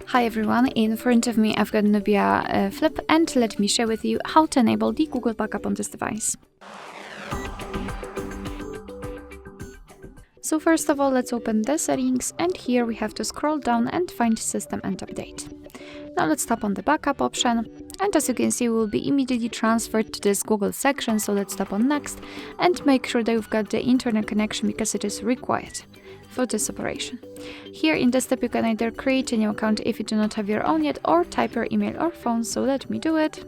Hi everyone, in front of me I've got Nubia Flip, and let me share with you how to enable the Google backup on this device. So first of all, let's open the settings, and here we have to scroll down and find System and Update. Now let's tap on the backup option, and as you can see, we will be immediately transferred to this Google section, so let's tap on Next and make sure that you've got the internet connection because it is required for this operation. Here in this step you can either create a new account if you do not have your own yet, or type your email or phone, so let me do it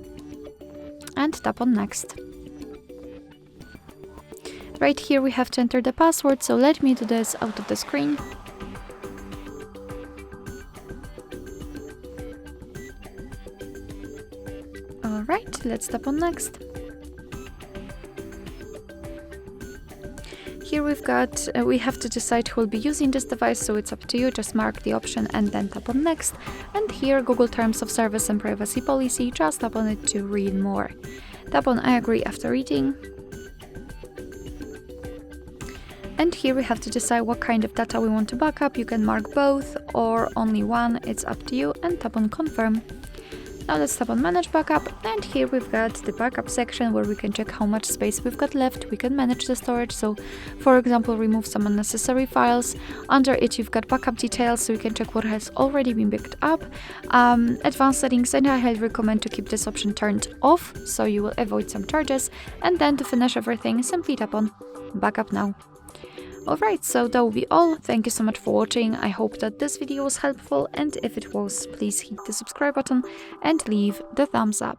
and tap on Next. Right here we have to enter the password, so let me do this out of the screen. Alright, let's tap on Next. Here we have to decide who will be using this device, so it's up to you. Just mark the option and then tap on Next. And here, Google Terms of Service and Privacy Policy, just tap on it to read more. Tap on I agree after reading. And here we have to decide what kind of data we want to backup. You can mark both or only one, it's up to you, and tap on Confirm. Now let's tap on Manage Backup, and here we've got the backup section where we can check how much space we've got left. We can manage the storage, so for example remove some unnecessary files. Under it you've got backup details, so you can check what has already been backed up. Advanced settings, and I highly recommend to keep this option turned off, so you will avoid some charges. And then to finish everything, simply tap on Backup Now. Alright, so that will be all. Thank you so much for watching. I hope that this video was helpful, and if it was, please hit the subscribe button and leave the thumbs up.